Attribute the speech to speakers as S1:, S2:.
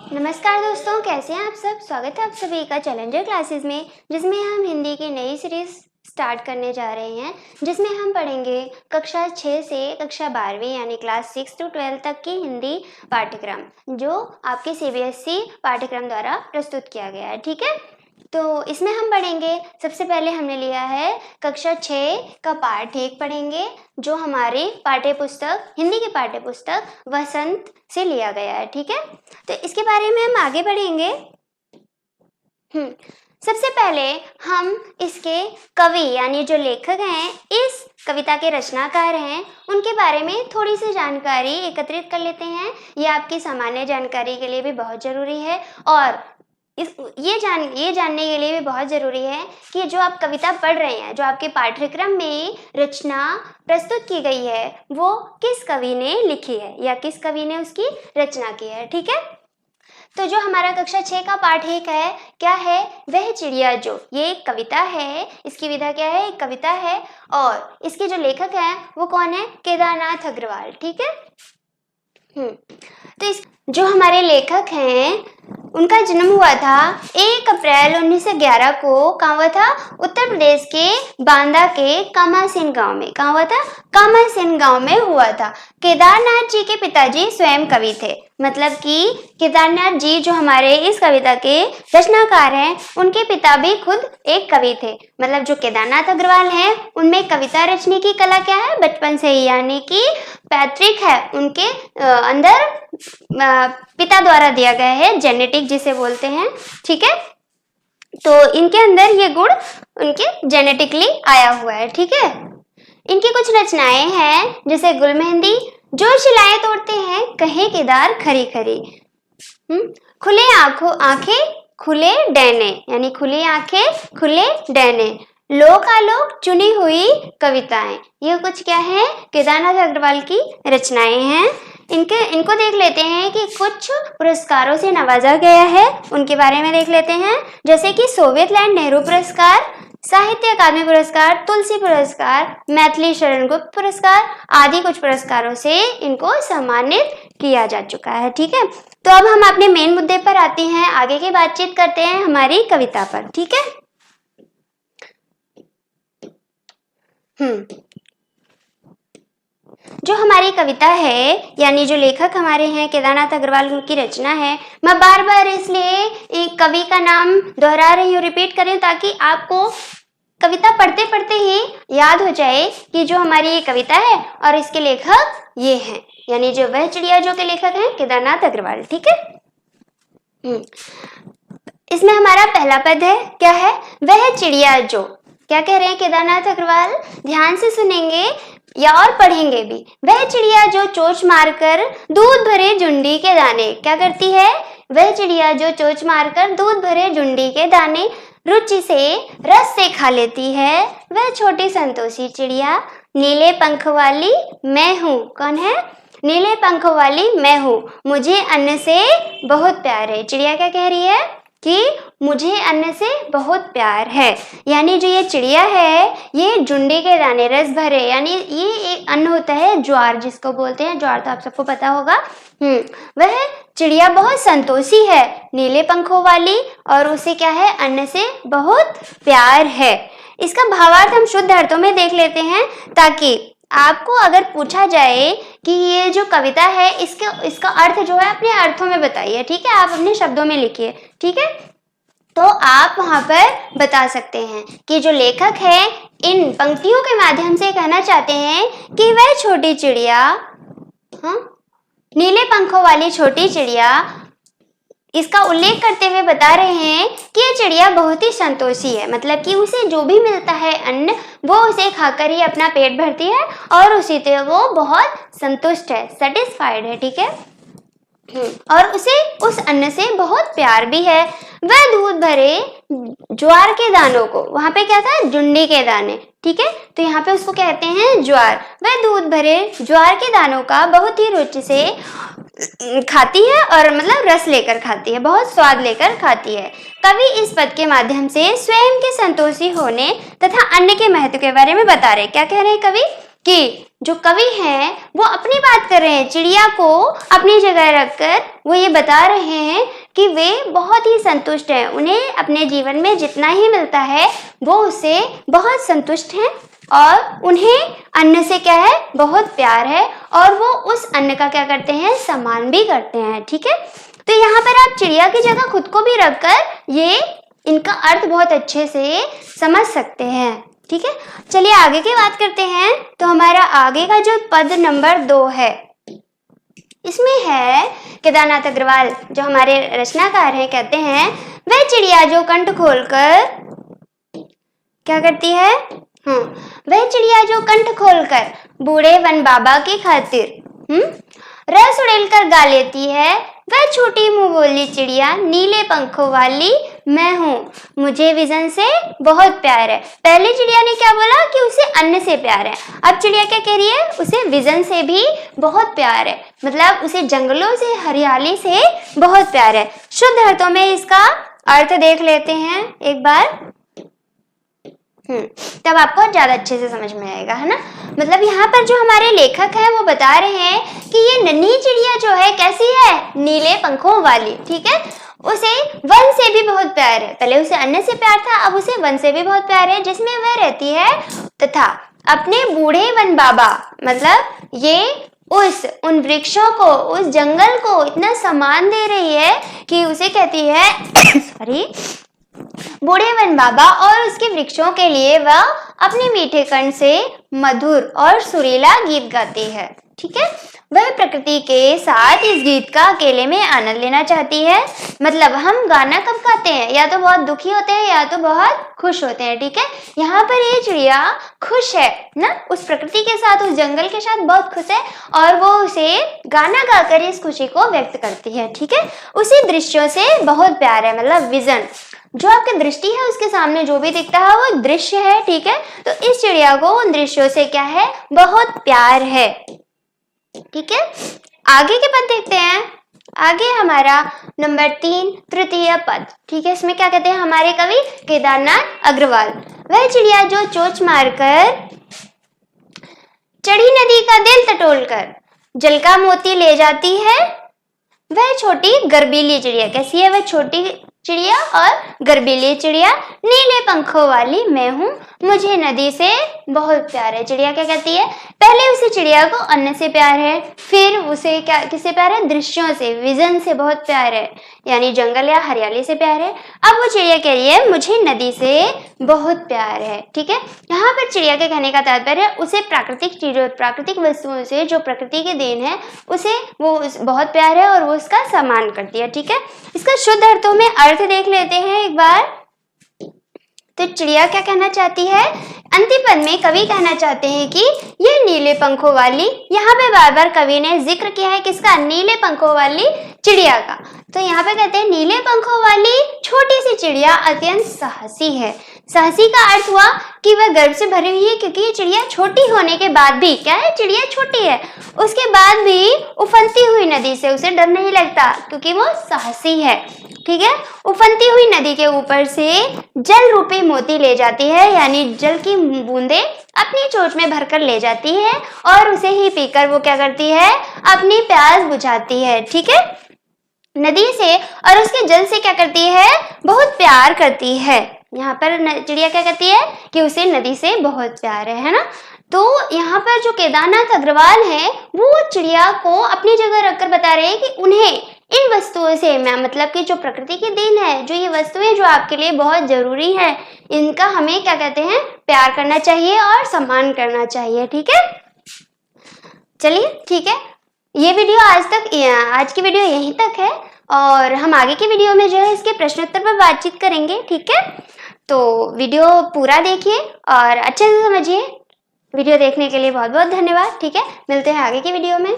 S1: नमस्कार दोस्तों, कैसे हैं आप सब। स्वागत है आप सभी का चैलेंजर क्लासेस में, जिसमें हम हिंदी की नई सीरीज स्टार्ट करने जा रहे हैं, जिसमें हम पढ़ेंगे कक्षा 6 से कक्षा 12वीं यानी क्लास 6 to 12 तक की हिंदी पाठ्यक्रम, जो आपके सीबीएसई पाठ्यक्रम द्वारा प्रस्तुत किया गया है। ठीक है, तो इसमें हम पढ़ेंगे, सबसे पहले हमने लिया है कक्षा 6 का पाठ 1 पढ़ेंगे, जो हमारी पाठ्य पुस्तक हिंदी की पाठ्य पुस्तक वसंत से लिया गया है। ठीक है, तो इसके बारे में हम आगे बढ़ेंगे। सबसे पहले हम इसके कवि यानी जो लेखक हैं, इस कविता के रचनाकार हैं, उनके बारे में थोड़ी सी जानकारी एकत्रित कर लेते हैं। ये आपकी सामान्य जानकारी के लिए भी बहुत ज़रूरी है, और ये जानने के लिए भी बहुत ज़रूरी है कि जो आप कविता पढ़ रहे हैं, जो आपके पाठ्यक्रम में रचना प्रस्तुत की गई है, वो किस कवि ने लिखी है या किस कवि ने उसकी रचना की है। ठीक है, तो जो हमारा कक्षा 6 का पाठ 1 है, क्या है, वह चिड़िया जो, ये एक कविता है। इसकी विधा क्या है, एक कविता है, और इसके जो लेखक हैं वो कौन है, केदारनाथ अग्रवाल। ठीक है, तो जो हमारे लेखक हैं, उनका जन्म हुआ था 1 अप्रैल 1911 को। कहाँ हुआ था, उत्तर प्रदेश के बांदा के कामासेन गांव में। कहाँ हुआ था, कामासेन गांव में हुआ था। केदारनाथ जी के पिताजी स्वयं कवि थे, मतलब कि केदारनाथ जी जो हमारे इस कविता के रचनाकार हैं, उनके पिता भी खुद एक कवि थे। मतलब जो केदारनाथ अग्रवाल हैं, उनमें कविता रचने की कला क्या है, बचपन से ही, यानी कि पैतृक है उनके अंदर, पिता द्वारा दिया गया है, जेनेटिक जिसे बोलते हैं। ठीक है, तो इनके अंदर ये गुण उनके जेनेटिकली आया हुआ है। ठीक है, इनकी कुछ रचनाएं हैं, जैसे गुल मेहंदी, जो शिलाएं तोड़ते हैं कहे केदार खरी खरी, खुले आंखें खुले डैने, यानी खुली आंखें खुले डैने, लोक आलोक चुनी हुई कविताएं। ये कुछ क्या है, केदारनाथ अग्रवाल की रचनाएं हैं। इनको देख लेते हैं कि कुछ पुरस्कारों से नवाजा गया है, उनके बारे में देख लेते हैं। जैसे कि सोवियत लैंड नेहरू पुरस्कार, साहित्य अकादमी पुरस्कार, तुलसी पुरस्कार, मैथिली शरण गुप्त पुरस्कार आदि कुछ पुरस्कारों से इनको सम्मानित किया जा चुका है। ठीक है, तो अब हम अपने मेन मुद्दे पर आते हैं, आगे की बातचीत करते हैं हमारी कविता पर। ठीक है, जो हमारी कविता है, यानी जो लेखक हमारे हैं केदारनाथ अग्रवाल, उनकी रचना है। मैं बार बार इसलिए एक कवि का नाम दोहरा रही हूँ, रिपीट कर रही हूँ, ताकि आपको कविता पढ़ते पढ़ते ही याद हो जाए कि जो हमारी ये कविता है और इसके लेखक ये हैं, यानी जो वह चिड़िया जो के लेखक हैं केदारनाथ अग्रवाल। ठीक है, इसमें हमारा पहला पद है, क्या है, वह चिड़िया जो। क्या कह रहे हैं केदारनाथ अग्रवाल, ध्यान से सुनेंगे या और पढ़ेंगे भी। वह चिड़िया जो चोंच मारकर दूध भरे जुंडी के दाने, क्या करती है, वह चिड़िया जो चोंच मारकर दूध भरे जुंडी के दाने रुचि से रस से खा लेती है, वह छोटी संतोषी चिड़िया नीले पंख वाली मैं हूँ। कौन है, नीले पंख वाली मैं हूँ, मुझे अन्न से बहुत प्यार है। चिड़िया क्या कह रही है कि मुझे अन्न से बहुत प्यार है, यानी जो ये चिड़िया है, ये जुंडी के दाने रस भरे, यानी ये एक अन्न होता है ज्वार, जिसको बोलते हैं ज्वार, तो आप सबको पता होगा। वह चिड़िया बहुत संतोषी है, नीले पंखों वाली, और उसे क्या है, अन्न से बहुत प्यार है। इसका भावार्थ हम शुद्ध अर्थों में देख लेते हैं, ताकि आपको अगर पूछा जाए कि ये जो कविता है, इसका अर्थ जो है अपने अर्थों में बताइए। ठीक है, आप अपने शब्दों में लिखिए। ठीक है, तो आप वहां पर बता सकते हैं कि जो लेखक है इन पंक्तियों के माध्यम से कहना चाहते हैं कि वह छोटी चिड़िया, नीले पंखों वाली छोटी चिड़िया, इसका उल्लेख करते हुए बता रहे हैं कि ये चिड़िया बहुत ही संतोषी है, मतलब कि उसे जो भी मिलता है अन्न, वो उसे खाकर ही अपना पेट भरती है और उसी से वो बहुत संतुष्ट है, सेटिस्फाइड है। ठीक है, और उसे उस अन्न से बहुत प्यार भी है। वह दूध भरे ज्वार के दानों को, वहां पे क्या था, जुंडी के दाने। ठीक है, तो यहाँ पे उसको कहते हैं ज्वार। वह दूध भरे ज्वार के दानों का बहुत ही रुचि से खाती है, और मतलब रस लेकर खाती है, बहुत स्वाद लेकर खाती है। कवि इस पद के माध्यम से स्वयं के संतोषी होने तथा अन्न के महत्व के बारे में बता रहे। क्या कह रहे हैं कवि कि जो कवि हैं वो अपनी बात कर रहे हैं, चिड़िया को अपनी जगह रखकर वो ये बता रहे हैं कि वे बहुत ही संतुष्ट हैं, उन्हें अपने जीवन में जितना ही मिलता है वो उससे बहुत संतुष्ट हैं और उन्हें अन्न से क्या है, बहुत प्यार है और वो उस अन्न का क्या करते हैं, सम्मान भी करते हैं। ठीक है, तो यहाँ पर आप चिड़िया की जगह खुद को भी रखकर ये इनका अर्थ बहुत अच्छे से समझ सकते हैं। ठीक है, चलिए आगे की बात करते हैं। तो हमारा आगे का जो पद नंबर 2 है, इसमें है केदारनाथ अग्रवाल जो हमारे रचनाकार हैं, कहते हैं वह चिड़िया जो कंठ खोलकर क्या करती है, वह चिड़िया जो कंठ खोलकर बूढ़े वन बाबा की खातिर रस उड़ेलकर गा लेती है, वह छोटी मुंह बोली चिड़िया नीले पंखों वाली मैं हूँ, मुझे विजन से बहुत प्यार है। पहले चिड़िया ने क्या बोला कि उसे अन्न से प्यार है, अब चिड़िया क्या कह रही है, उसे विजन से भी बहुत प्यार है, मतलब उसे जंगलों से, हरियाली से बहुत प्यार है। शुद्ध अर्थों में इसका अर्थ देख लेते हैं एक बार, तब आपको ज्यादा अच्छे से समझ में आएगा, है ना। मतलब यहाँ पर जो हमारे लेखक हैं वो बता रहे हैं कि ये नन्ही चिड़िया जो है कैसी है, नीले पंखों वाली। ठीक है, उसे वन से भी बहुत प्यार है, पहले उसे अन्न से प्यार था, अब उसे वन से भी बहुत प्यार है जिसमें वह रहती है, तथा अपने बूढ़े वन बाबा, मतलब ये उन वृक्षों को, उस जंगल को इतना सम्मान दे रही है कि उसे कहती है सॉरी बूढ़े वन बाबा और उसके वृक्षों के लिए वह अपने मीठे कंठ से मधुर और सुरीला गीत गाती है। ठीक है, वह प्रकृति के साथ इस गीत का अकेले में आनंद लेना चाहती है। मतलब हम गाना कब गाते हैं, या तो बहुत दुखी होते हैं या तो बहुत खुश होते हैं। ठीक है, यहाँ पर ये चिड़िया खुश है ना, उस प्रकृति के साथ, उस जंगल के साथ बहुत खुश है और वो उसे गाना गाकर इस खुशी को व्यक्त करती है। ठीक है, उसी दृश्यों से बहुत प्यार है, मतलब विजन, जो आपकी दृष्टि है उसके सामने जो भी दिखता है वो दृश्य है। ठीक है, तो इस चिड़िया को उन दृश्यों से क्या है, बहुत प्यार है। ठीक है, आगे के पद देखते हैं। आगे हमारा नंबर 3 तृतीय पद। ठीक है, इसमें क्या कहते हैं हमारे कवि केदारनाथ अग्रवाल, वह चिड़िया जो चोंच मारकर चढ़ी नदी का दिल टटोलकर जल का मोती ले जाती है, वह छोटी गर्बीली चिड़िया। कैसी है वह छोटी चिड़िया और गर्बीली चिड़िया, नीले पंखों वाली मैं हूँ, मुझे नदी से बहुत प्यार है। चिड़िया क्या कहती है, पहले उसे चिड़िया को अन्न से प्यार है, फिर उसे क्या किससे प्यार है, दृश्यों से, विजन से बहुत प्यार है, यानी जंगल या हरियाली से प्यार है। अब वो चिड़िया कह रही है मुझे नदी से बहुत प्यार है। ठीक है, यहाँ पर चिड़िया के कहने का तात्पर्य उसे प्राकृतिक चीजों, प्राकृतिक वस्तुओं से, जो प्रकृति की देन है, उसे वो बहुत प्यार है और वो उसका सम्मान करती है। ठीक है, इसका शुद्ध अर्थों में अर्थ देख लेते हैं एक बार। तो चिड़िया क्या कहना चाहती है, अंतिम पद में कवि कहना चाहते हैं कि ये नीले पंखों वाली, यहाँ पे बार बार कवि ने जिक्र किया है किसका, नीले पंखों वाली चिड़िया का। तो यहाँ पे कहते हैं नीले पंखों वाली छोटी सी चिड़िया अत्यंत साहसी है। साहसी का अर्थ हुआ कि वह गर्व से भरी हुई है, क्योंकि ये चिड़िया छोटी होने के बाद भी, क्या है, चिड़िया छोटी है, उसके बाद भी उफनती हुई नदी से उसे डर नहीं लगता, क्योंकि वो साहसी है। ठीक है, उफनती हुई नदी के ऊपर से जल रूपी मोती ले जाती है, यानी जल की बूंदे अपनी चोंच में भरकर ले जाती है और उसे ही पीकर वो क्या करती है, अपनी प्यास बुझाती है। ठीक है, नदी से और उसके जल से क्या करती है, बहुत प्यार करती है। यहाँ पर चिड़िया क्या कहती है कि उसे नदी से बहुत प्यार है ना। तो यहाँ पर जो केदारनाथ अग्रवाल है वो चिड़िया को अपनी जगह रखकर बता रहे हैं कि उन्हें इन वस्तुओं से, मतलब कि जो प्रकृति की देन है, जो ये वस्तुएं जो आपके लिए बहुत जरूरी है, इनका हमें क्या कहते हैं, प्यार करना चाहिए और सम्मान करना चाहिए। ठीक है, चलिए ठीक है, ये वीडियो आज की वीडियो यहीं तक है और हम आगे की वीडियो में जो है इसके प्रश्नोत्तर पर बातचीत करेंगे। ठीक है, तो वीडियो पूरा देखिए और अच्छे से समझिए। वीडियो देखने के लिए बहुत बहुत धन्यवाद। ठीक है, मिलते हैं आगे की वीडियो में।